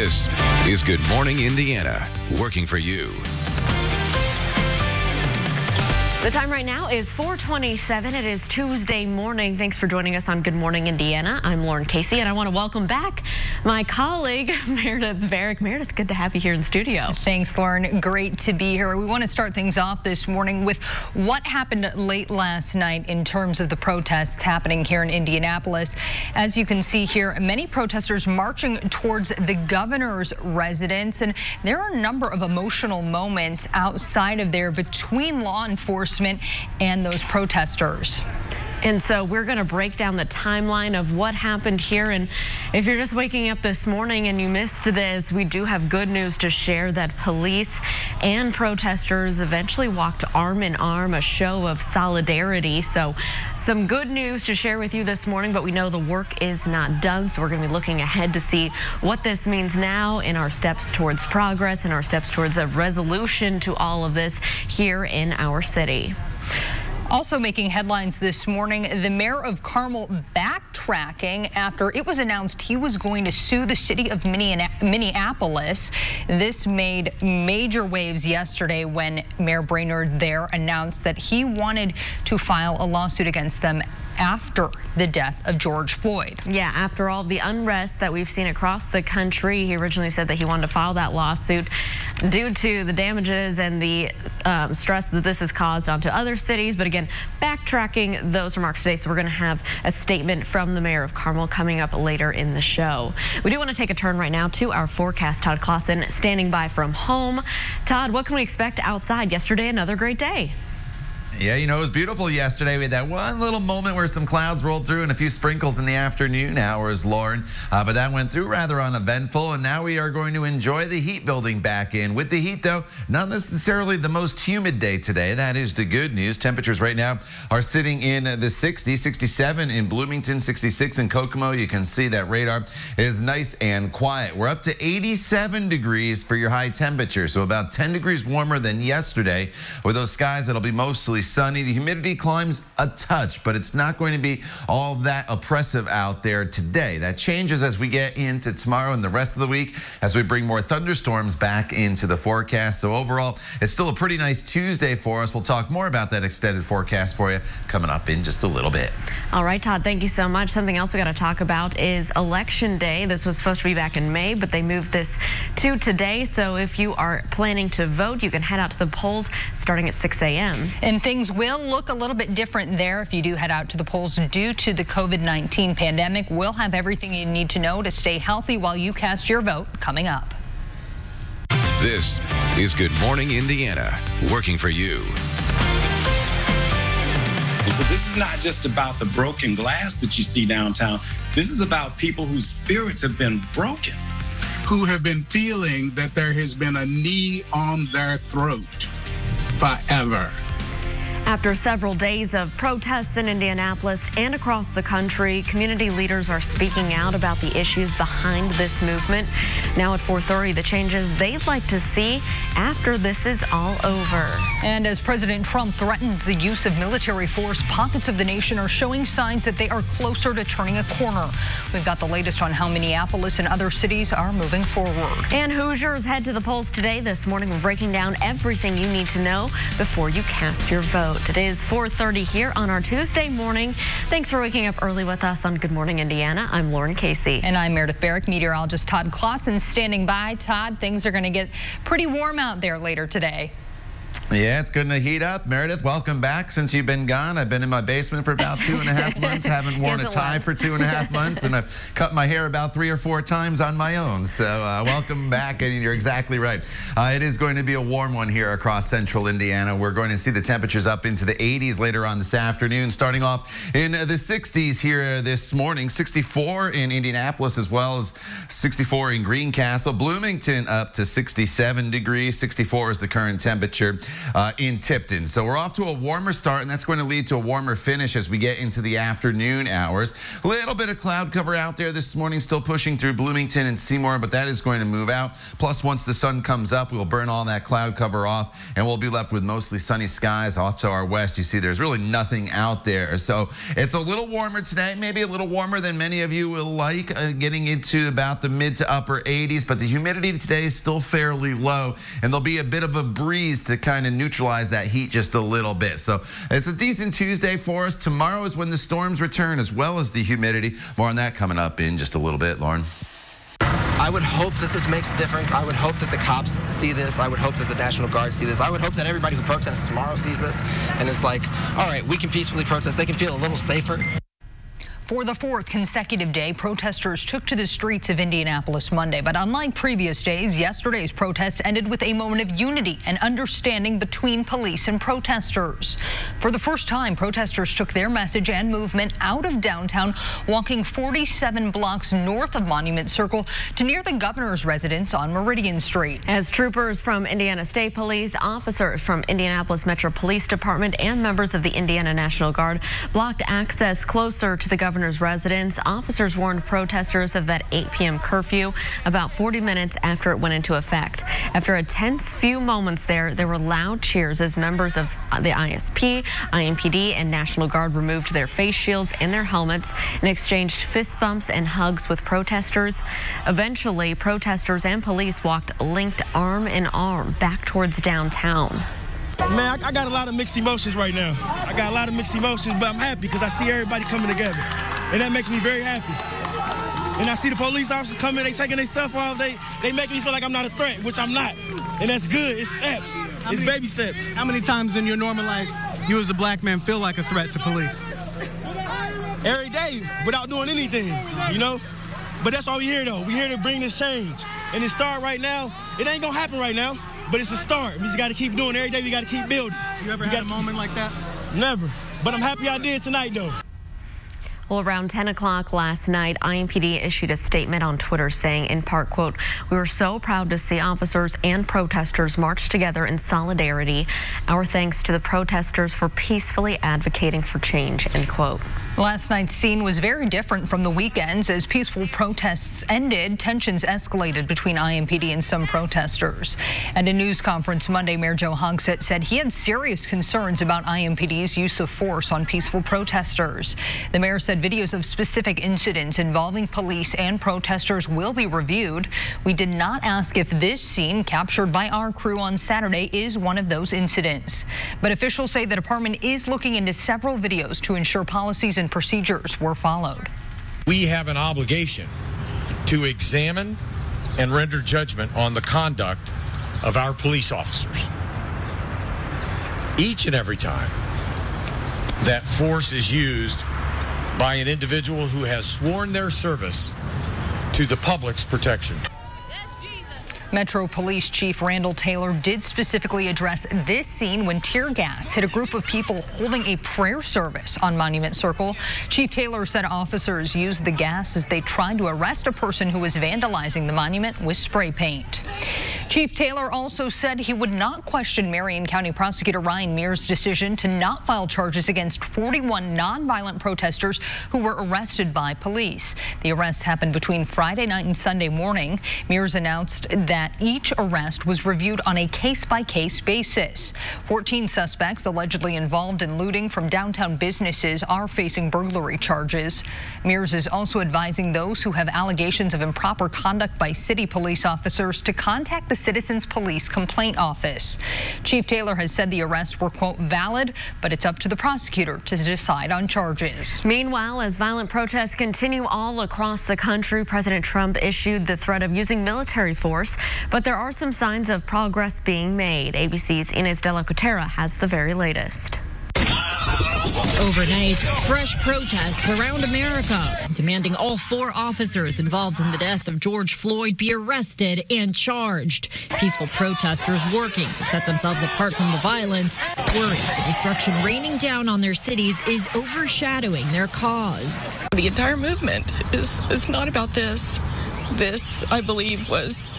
This is Good Morning Indiana, working for you. The time right now is 4:27. It is Tuesday morning. Thanks for joining us on Good Morning Indiana. I'm Lauren Casey, and I want to welcome back my colleague, Meredith Varick. Meredith, good to have you here in studio. Thanks, Lauren. Great to be here. We want to start things off this morning with what happened late last night in terms of the protests happening here in Indianapolis. As you can see here, many protesters marching towards the governor's residence, and there are a number of emotional moments outside of there between law enforcement and those protesters. And so we're going to break down the timeline of what happened here. And if you're just waking up this morning and you missed this, we do have good news to share that police and protesters eventually walked arm in arm, a show of solidarity. So some good news to share with you this morning, but we know the work is not done. So we're going to be looking ahead to see what this means now in our steps towards progress and our steps towards a resolution to all of this here in our city. Also making headlines this morning, the mayor of Carmel backtracking after it was announced he was going to sue the city of Minneapolis. This made major waves yesterday when Mayor Brainerd there announced that he wanted to file a lawsuit against them after the death of George Floyd. Yeah, after all the unrest that we've seen across the country, he originally said that he wanted to file that lawsuit due to the damages and the stress that this has caused onto other cities. But again, backtracking those remarks today. So we're going to have a statement from the mayor of Carmel coming up later in the show. We do want to take a turn right now to our forecast. Todd Clausen standing by from home. Todd, what can we expect outside? Yesterday, another great day. Yeah, you know, it was beautiful yesterday. We had that one little moment where some clouds rolled through and a few sprinkles in the afternoon hours, Lauren. But that went through rather uneventful, and now we are going to enjoy the heat building back in. With the heat, though, not necessarily the most humid day today. That is the good news. Temperatures right now are sitting in the 60s, 67 in Bloomington, 66 in Kokomo. You can see that radar is nice and quiet. We're up to 87 degrees for your high temperature, so about 10 degrees warmer than yesterday. With those skies, it'll be mostly sunny. The humidity climbs a touch, but it's not going to be all that oppressive out there today. That changes as we get into tomorrow and the rest of the week as we bring more thunderstorms back into the forecast. So overall, it's still a pretty nice Tuesday for us. We'll talk more about that extended forecast for you coming up in just a little bit. All right, Todd, thank you so much. Something else we got to talk about is Election Day. This was supposed to be back in May, but they moved this to today. So if you are planning to vote, you can head out to the polls starting at 6 a.m. And things will look a little bit different there if you do head out to the polls due to the COVID-19 pandemic. We'll have everything you need to know to stay healthy while you cast your vote coming up. This is Good Morning Indiana, working for you. And so this is not just about the broken glass that you see downtown. This is about people whose spirits have been broken, who have been feeling that there has been a knee on their throat forever. After several days of protests in Indianapolis and across the country, community leaders are speaking out about the issues behind this movement. Now at 4:30, the changes they'd like to see after this is all over. And as President Trump threatens the use of military force, pockets of the nation are showing signs that they are closer to turning a corner. We've got the latest on how Minneapolis and other cities are moving forward. And Hoosiers head to the polls today. This morning, we're breaking down everything you need to know before you cast your vote. It is 4:30 here on our Tuesday morning. Thanks for waking up early with us on Good Morning Indiana. I'm Lauren Casey. And I'm Meredith Varick. Meteorologist Todd Clausen standing by. Todd, things are going to get pretty warm out there later today. Yeah, it's going to heat up. Meredith, welcome back. Since you've been gone, I've been in my basement for about 2.5 months. Haven't worn a tie for 2.5 months, and I've cut my hair about 3 or 4 times on my own. So welcome back, and you're exactly right. It is going to be a warm one here across central Indiana. We're going to see the temperatures up into the 80s later on this afternoon, starting off in the 60s here this morning. 64 in Indianapolis, as well as 64 in Greencastle. Bloomington up to 67 degrees. 64 is the current temperature. in Tipton. So we're off to a warmer start, and that's going to lead to a warmer finish as we get into the afternoon hours. A little bit of cloud cover out there this morning, still pushing through Bloomington and Seymour, but that is going to move out. Plus, once the sun comes up, we'll burn all that cloud cover off, and we'll be left with mostly sunny skies off to our west. You see there's really nothing out there. So it's a little warmer today, maybe a little warmer than many of you will like, getting into about the mid to upper 80s, but the humidity today is still fairly low, and there'll be a bit of a breeze to kind of neutralize that heat just a little bit. So it's a decent Tuesday for us. Tomorrow is when the storms return, as well as the humidity. More on that coming up in just a little bit. Lauren. I would hope that this makes a difference. I would hope that the cops see this. I would hope that the National Guard see this. I would hope that everybody who protests tomorrow sees this. And it's like, all right, we can peacefully protest. They can feel a little safer. For the fourth consecutive day, protesters took to the streets of Indianapolis Monday. But unlike previous days, yesterday's protest ended with a moment of unity and understanding between police and protesters. For the first time, protesters took their message and movement out of downtown, walking 47 blocks north of Monument Circle to near the governor's residence on Meridian Street. As troopers from Indiana State Police, officers from Indianapolis Metro Police Department, and members of the Indiana National Guard blocked access closer to the governor's residence, officers warned protesters of that 8 p.m. curfew about 40 minutes after it went into effect. After a tense few moments there were loud cheers as members of the ISP, IMPD, and National Guard removed their face shields and their helmets and exchanged fist bumps and hugs with protesters. Eventually, protesters and police walked linked arm in arm back towards downtown. Man, I got a lot of mixed emotions right now. I got a lot of mixed emotions, but I'm happy because I see everybody coming together, and that makes me very happy. And I see the police officers coming, they taking their stuff off, they make me feel like I'm not a threat, which I'm not. And that's good. It's steps. It's baby steps. How many times in your normal life you as a black man feel like a threat to police? Every day, without doing anything, you know? But that's why we're here, though. We're here to bring this change. And it start right now. It ain't gonna happen right now, but it's a start. We just gotta keep doing it. Every day we gotta keep building. You ever had a moment like that? Never. But I'm happy I did tonight, though. Well, around 10 o'clock last night, IMPD issued a statement on Twitter saying, in part, quote, "We were so proud to see officers and protesters march together in solidarity. Our thanks to the protesters for peacefully advocating for change," end quote. Last night's scene was very different from the weekends. As peaceful protests ended, tensions escalated between IMPD and some protesters. At a news conference Monday, Mayor Joe Hogsett said he had serious concerns about IMPD's use of force on peaceful protesters. The mayor said videos of specific incidents involving police and protesters will be reviewed. We did not ask if this scene captured by our crew on Saturday is one of those incidents. But officials say the department is looking into several videos to ensure policies and procedures were followed. We have an obligation to examine and render judgment on the conduct of our police officers. Each and every time that force is used by an individual who has sworn their service to the public's protection. Metro Police Chief Randall Taylor did specifically address this scene when tear gas hit a group of people holding a prayer service on Monument Circle. Chief Taylor said officers used the gas as they tried to arrest a person who was vandalizing the monument with spray paint. Chief Taylor also said he would not question Marion County Prosecutor Ryan Mears' decision to not file charges against 41 nonviolent protesters who were arrested by police. The arrest happened between Friday night and Sunday morning. Mears announced that each arrest was reviewed on a case-by-case basis. 14 suspects allegedly involved in looting from downtown businesses are facing burglary charges. Mears is also advising those who have allegations of improper conduct by city police officers to contact the Citizens Police Complaint Office. Chief Taylor has said the arrests were, quote, valid, but it's up to the prosecutor to decide on charges. Meanwhile, as violent protests continue all across the country, President Trump issued the threat of using military force, but there are some signs of progress being made. ABC's Inez de la Cotera has the very latest. Overnight, fresh protests around America, demanding all 4 officers involved in the death of George Floyd be arrested and charged. Peaceful protesters working to set themselves apart from the violence, worried the destruction raining down on their cities is overshadowing their cause. The entire movement is not about this. This, I believe, was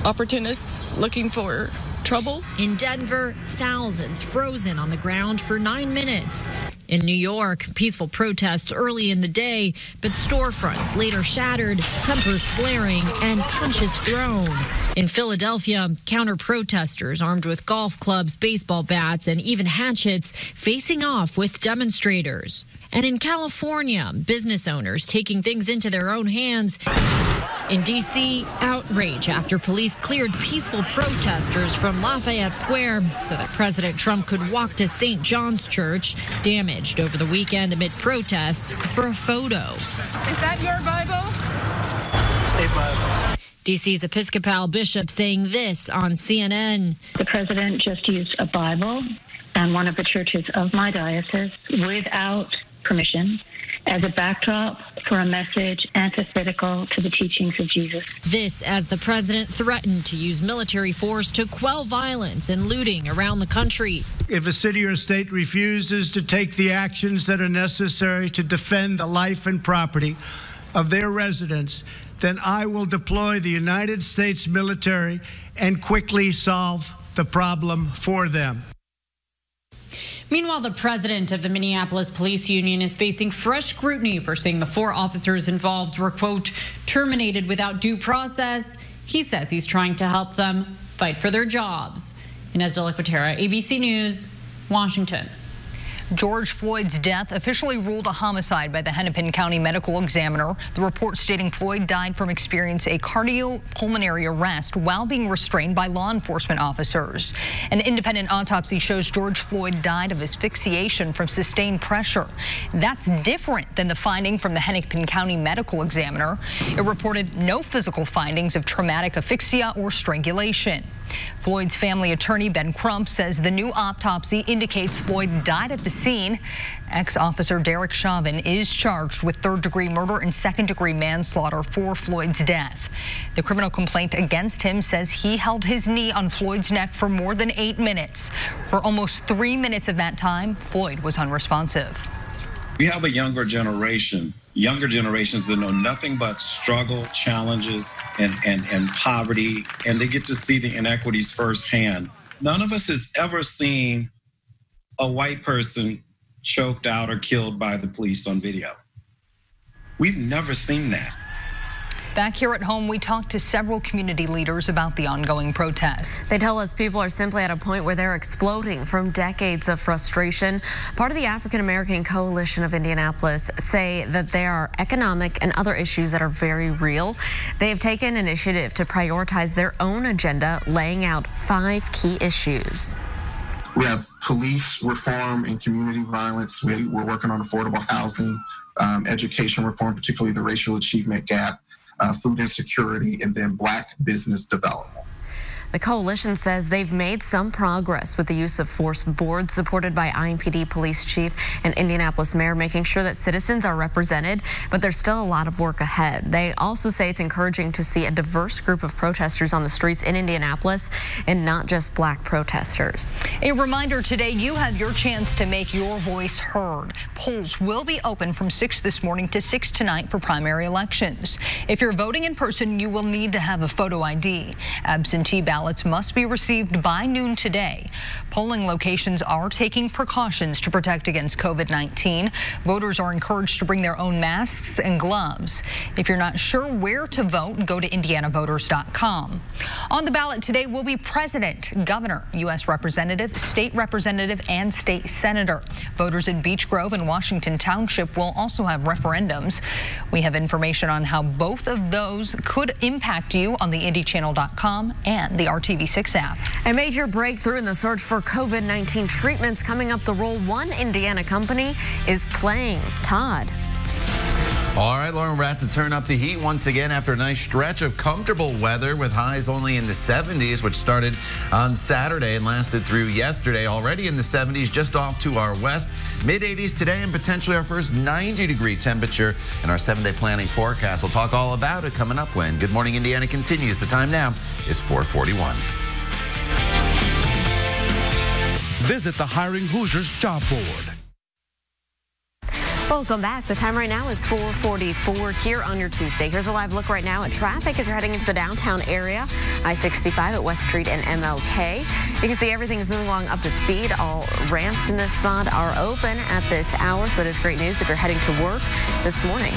opportunists looking for trouble. In Denver, thousands frozen on the ground for 9 minutes. In New York, peaceful protests early in the day, but storefronts later shattered, tempers flaring, and punches thrown. In Philadelphia, counter-protesters armed with golf clubs, baseball bats, and even hatchets facing off with demonstrators. And in California, business owners taking things into their own hands. In D.C., outrage after police cleared peaceful protesters from Lafayette Square so that President Trump could walk to St. John's Church, damaged over the weekend amid protests, for a photo. Is that your Bible? It's a Bible. D.C.'s Episcopal bishop saying this on CNN. The president just used a Bible and one of the churches of my diocese without permission as a backdrop for a message antithetical to the teachings of Jesus. This as the president threatened to use military force to quell violence and looting around the country. If a city or state refuses to take the actions that are necessary to defend the life and property of their residents, then I will deploy the United States military and quickly solve the problem for them. Meanwhile, the president of the Minneapolis Police Union is facing fresh scrutiny for saying the 4 officers involved were, quote, terminated without due process. He says he's trying to help them fight for their jobs. Inez de la Quatera, ABC News, Washington. George Floyd's death officially ruled a homicide by the Hennepin County Medical Examiner. The report stating Floyd died from experiencing a cardiopulmonary arrest while being restrained by law enforcement officers. An independent autopsy shows George Floyd died of asphyxiation from sustained pressure. That's different than the finding from the Hennepin County Medical Examiner. It reported no physical findings of traumatic asphyxia or strangulation. Floyd's family attorney, Ben Crump, says the new autopsy indicates Floyd died at the scene. Ex-officer Derek Chauvin is charged with third-degree murder and second-degree manslaughter for Floyd's death. The criminal complaint against him says he held his knee on Floyd's neck for more than 8 minutes. For almost 3 minutes of that time, Floyd was unresponsive. We have a younger generations that know nothing but struggle, challenges, and poverty, and they get to see the inequities firsthand. None of us has ever seen a white person choked out or killed by the police on video. We've never seen that. Back here at home, we talked to several community leaders about the ongoing protests. They tell us people are simply at a point where they're exploding from decades of frustration. Part of the African American Coalition of Indianapolis say that there are economic and other issues that are very real. They have taken initiative to prioritize their own agenda, laying out 5 key issues. We have police reform and community violence. We're working on affordable housing, education reform, particularly the racial achievement gap, food insecurity, and then Black business development. The coalition says they've made some progress with the use of force boards supported by IMPD police chief and Indianapolis mayor, making sure that citizens are represented, but there's still a lot of work ahead. They also say it's encouraging to see a diverse group of protesters on the streets in Indianapolis and not just Black protesters. A reminder today, you have your chance to make your voice heard. Polls will be open from 6 this morning to 6 tonight for primary elections. If you're voting in person, you will need to have a photo ID. Absentee ballots must be received by noon today. Polling locations are taking precautions to protect against COVID-19. Voters are encouraged to bring their own masks and gloves. If you're not sure where to vote, go to indianavoters.com. On the ballot today will be president, governor, U.S. representative, state representative, and state senator. Voters in Beech Grove and Washington Township will also have referendums. We have information on how both of those could impact you on the IndyChannel.com and the RTV6 app. A major breakthrough in the search for COVID-19 treatments coming up the role one Indiana company is playing. Todd. All right, Lauren, we're at to turn up the heat once again after a nice stretch of comfortable weather with highs only in the 70s, which started on Saturday and lasted through yesterday. Already in the 70s, just off to our west. Mid-80s today and potentially our first 90-degree temperature in our 7-day planning forecast. We'll talk all about it coming up when Good Morning Indiana continues. The time now is 4:41. Visit the Hiring Hoosiers job board. Welcome back. The time right now is 4:44 here on your Tuesday. Here's a live look right now at traffic as you're heading into the downtown area. I-65 at West Street and MLK. You can see everything is moving along up to speed. All ramps in this spot are open at this hour, so that is great news if you're heading to work this morning.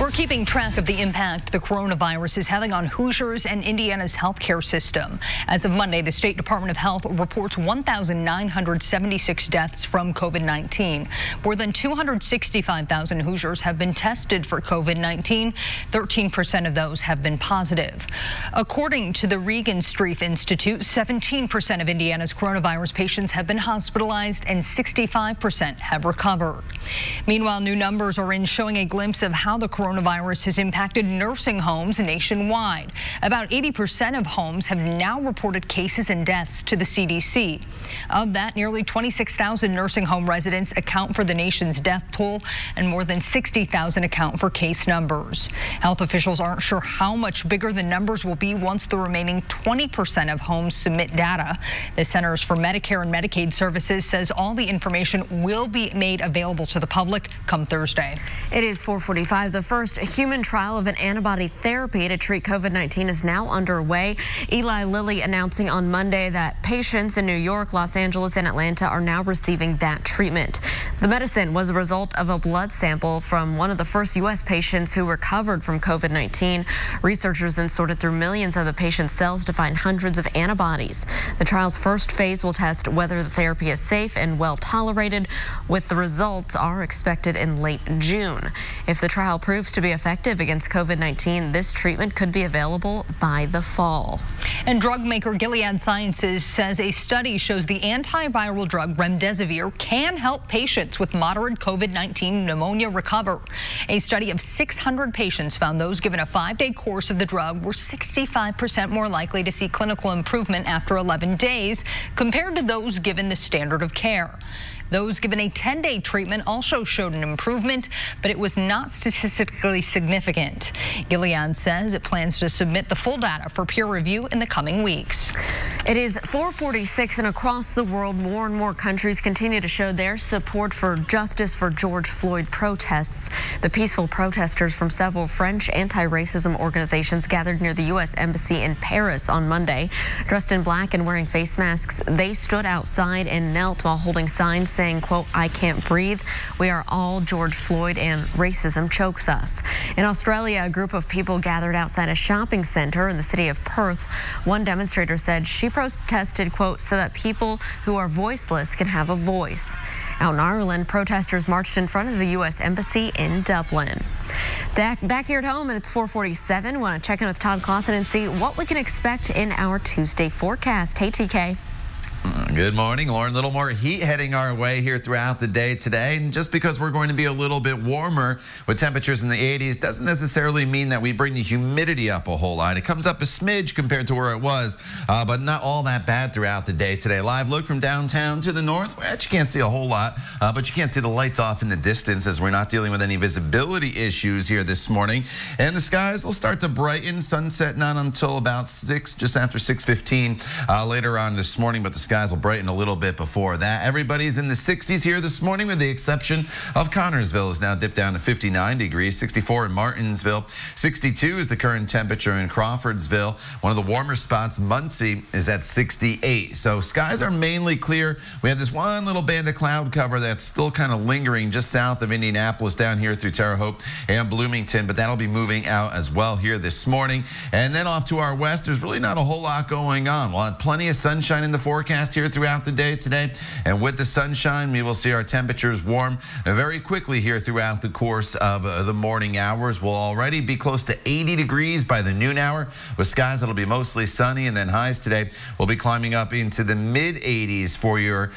We're keeping track of the impact the coronavirus is having on Hoosiers and Indiana's healthcare system. As of Monday, the State Department of Health reports 1,976 deaths from COVID-19. More than 265,000 Hoosiers have been tested for COVID-19. 13% of those have been positive. According to the Regan Streif Institute, 17% of Indiana's coronavirus patients have been hospitalized and 65% have recovered. Meanwhile, new numbers are in showing a glimpse of how the coronavirus has impacted nursing homes nationwide. About 80% of homes have now reported cases and deaths to the CDC. Of that, nearly 26,000 nursing home residents account for the nation's death toll, and more than 60,000 account for case numbers. Health officials aren't sure how much bigger the numbers will be once the remaining 20% of homes submit data. The Centers for Medicare and Medicaid Services says all the information will be made available to the public come Thursday. It is 4:45. The first human trial of an antibody therapy to treat COVID-19 is now underway. Eli Lilly announcing on Monday that patients in New York, Los Angeles, and Atlanta are now receiving that treatment. The medicine was a result of a blood sample from one of the first U.S. patients who recovered from COVID-19. Researchers then sorted through millions of the patient's cells to find hundreds of antibodies. The trial's first phase will test whether the therapy is safe and well tolerated, with the results are expected in late June. If the trial proves to be effective against COVID-19, this treatment could be available by the fall. And drug maker Gilead Sciences says a study shows the antiviral drug remdesivir can help patients with moderate COVID-19 pneumonia recover. A study of 600 patients found those given a 5-day course of the drug were 65% more likely to see clinical improvement after 11 days compared to those given the standard of care. Those given a 10-day treatment also showed an improvement, but it was not statistically significant. Gilead says it plans to submit the full data for peer review in the coming weeks. It is 4:46, and across the world, more and more countries continue to show their support for justice for George Floyd protests. The peaceful protesters from several French anti-racism organizations gathered near the U.S. Embassy in Paris on Monday. Dressed in black and wearing face masks, they stood outside and knelt while holding signs saying, quote, "I can't breathe. We are all George Floyd and racism chokes us." In Australia, a group of people gathered outside a shopping center in the city of Perth. One demonstrator said she protested, quote, "so that people who are voiceless can have a voice." Out in Ireland, protesters marched in front of the U.S. Embassy in Dublin. Back here at home, and it's 4:47. Want to check in with Todd Clausen and see what we can expect in our Tuesday forecast. Hey, TK. Good morning, Lauren. A little more heat heading our way here throughout the day today. And just because we're going to be a little bit warmer with temperatures in the 80s doesn't necessarily mean that we bring the humidity up a whole lot. It comes up a smidge compared to where it was, but not all that bad throughout the day today. Live look from downtown to the north. Well, you can't see a whole lot, but you can't see the lights off in the distance as we're not dealing with any visibility issues here this morning. And the skies will start to brighten. Sunset not until about 6, just after 6:15 later on this morning, but the skies will brighten a little bit before that. Everybody's in the 60s here this morning, with the exception of Connorsville is now dipped down to 59 degrees. 64 in Martinsville. 62 is the current temperature in Crawfordsville. One of the warmer spots, Muncie, is at 68. So skies are mainly clear. We have this one little band of cloud cover that's still kind of lingering just south of Indianapolis down here through Terre Haute and Bloomington, but that'll be moving out as well here this morning. And then off to our west, there's really not a whole lot going on. We'll have plenty of sunshine in the forecast here throughout the day today, and with the sunshine we will see our temperatures warm very quickly here throughout the course of the morning hours. We'll already be close to 80 degrees by the noon hour, with skies that'll be mostly sunny, and then highs today will be climbing up into the mid 80s for your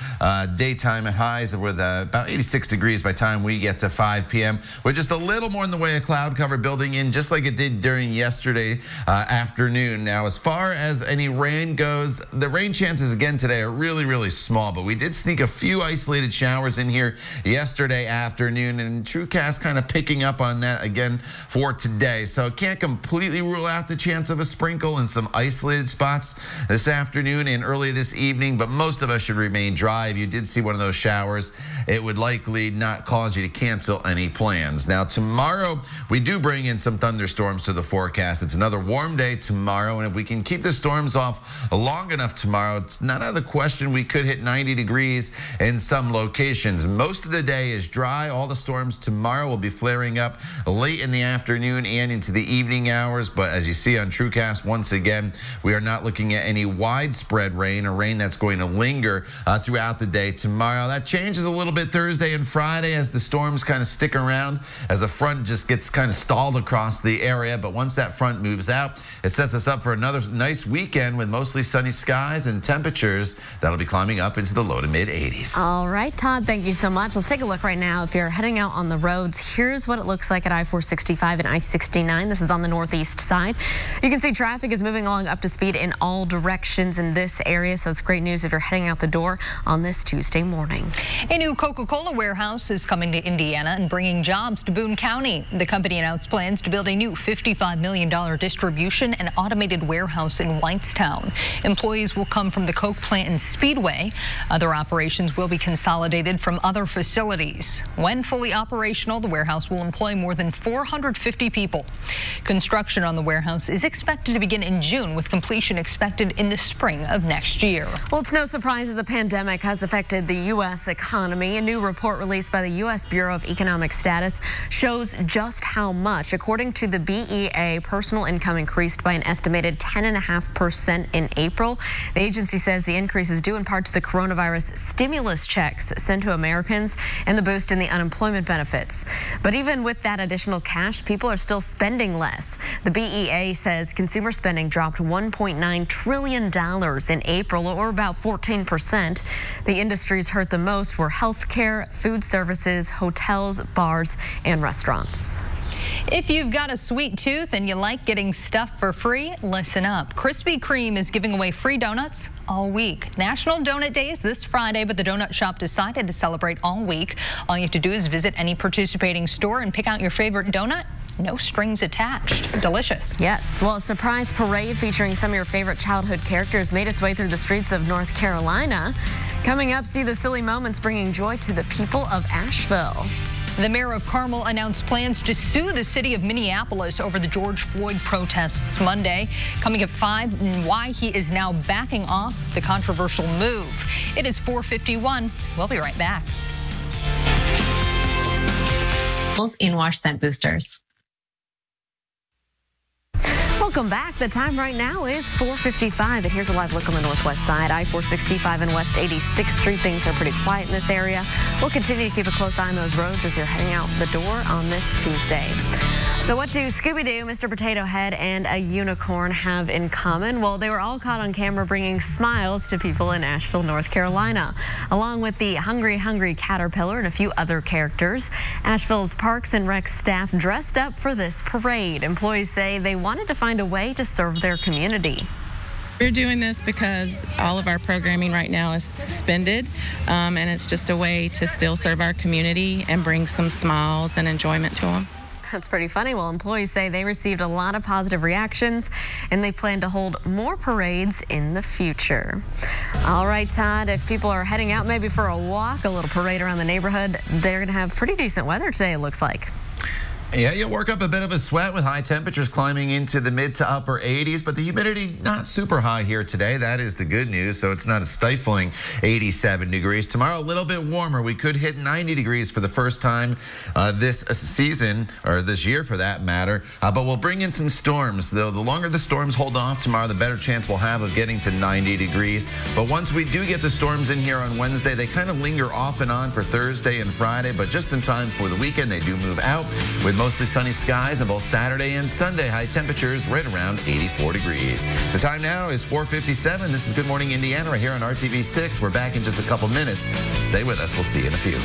daytime highs, with about 86 degrees by the time we get to 5 p.m. with just a little more in the way of cloud cover building in, just like it did during yesterday afternoon. Now, as far as any rain goes, the rain chances again today today are really, really small, but we did sneak a few isolated showers in here yesterday afternoon, and TrueCast kind of picking up on that again for today. So can't completely rule out the chance of a sprinkle in some isolated spots this afternoon and early this evening, but most of us should remain dry. If you did see one of those showers, it would likely not cause you to cancel any plans. Now, tomorrow, we do bring in some thunderstorms to the forecast. It's another warm day tomorrow, and if we can keep the storms off long enough tomorrow, it's not out of the question we could hit 90 degrees in some locations. Most of the day is dry. All the storms tomorrow will be flaring up late in the afternoon and into the evening hours, but as you see on TrueCast, once again, we are not looking at any widespread rain or rain that's going to linger throughout the day tomorrow. That changes a little bit Thursday and Friday as the storms kind of stick around, as a front just gets kind of stalled across the area. But once that front moves out, it sets us up for another nice weekend with mostly sunny skies and temperatures that'll be climbing up into the low to mid 80s. All right, Todd, thank you so much. Let's take a look right now. If you're heading out on the roads, here's what it looks like at I-465 and I-69. This is on the northeast side. You can see traffic is moving along up to speed in all directions in this area, so it's great news if you're heading out the door on this Tuesday morning. A new Coca-Cola warehouse is coming to Indiana and bringing jobs to Boone County. The company announced plans to build a new $55 million distribution and automated warehouse in Whitestown. Employees will come from the Coke plant in Speedway. Other operations will be consolidated from other facilities. When fully operational, the warehouse will employ more than 450 people. Construction on the warehouse is expected to begin in June, with completion expected in the spring of next year. Well, it's no surprise that the pandemic has affected the U.S. economy. A new report released by the U.S. Bureau of Economic Status shows just how much. According to the BEA, personal income increased by an estimated 10.5% in April. The agency says the increase is due in part to the coronavirus stimulus checks sent to Americans and the boost in the unemployment benefits. But even with that additional cash, people are still spending less. The BEA says consumer spending dropped $1.9 trillion in April, or about 14%. The industries hurt the most were healthcare, food services, hotels, bars, and restaurants. If you've got a sweet tooth and you like getting stuff for free, listen up. Krispy Kreme is giving away free donuts all week. National Donut Day is this Friday, but the donut shop decided to celebrate all week. All you have to do is visit any participating store and pick out your favorite donut. No strings attached. Delicious. Yes. Well, a surprise parade featuring some of your favorite childhood characters made its way through the streets of North Carolina. Coming up, see the silly moments bringing joy to the people of Asheville. The mayor of Carmel announced plans to sue the city of Minneapolis over the George Floyd protests Monday. Coming up 5, and why he is now backing off the controversial move. It is 4:51. We'll be right back. In wash scent boosters. Welcome back. The time right now is 4:55, and here's a live look on the northwest side. I-465 and West 86th Street. Things are pretty quiet in this area. We'll continue to keep a close eye on those roads as you're heading out the door on this Tuesday. So what do Scooby-Doo, Mr. Potato Head, and a unicorn have in common? Well, they were all caught on camera bringing smiles to people in Asheville, North Carolina, along with the Hungry Caterpillar and a few other characters. Asheville's Parks and Rec staff dressed up for this parade. Employees say they wanted to find a way to serve their community. We're doing this because all of our programming right now is suspended, and it's just a way to still serve our community and bring some smiles and enjoyment to them. That's pretty funny. Well, employees say they received a lot of positive reactions, and they plan to hold more parades in the future. All right, Todd, if people are heading out maybe for a walk, a little parade around the neighborhood, they're going to have pretty decent weather today, it looks like. Yeah, you'll work up a bit of a sweat with high temperatures climbing into the mid to upper 80s, but the humidity not super high here today. That is the good news, so it's not a stifling 87 degrees. Tomorrow, a little bit warmer. We could hit 90 degrees for the first time this season, or this year for that matter, but we'll bring in some storms. Though the longer the storms hold off tomorrow, the better chance we'll have of getting to 90 degrees. But once we do get the storms in here on Wednesday, they kind of linger off and on for Thursday and Friday, but just in time for the weekend, they do move out with mostly sunny skies on both Saturday and Sunday. High temperatures right around 84 degrees. The time now is 4:57. This is Good Morning Indiana right here on RTV6. We're back in just a couple minutes. Stay with us. We'll see you in a few.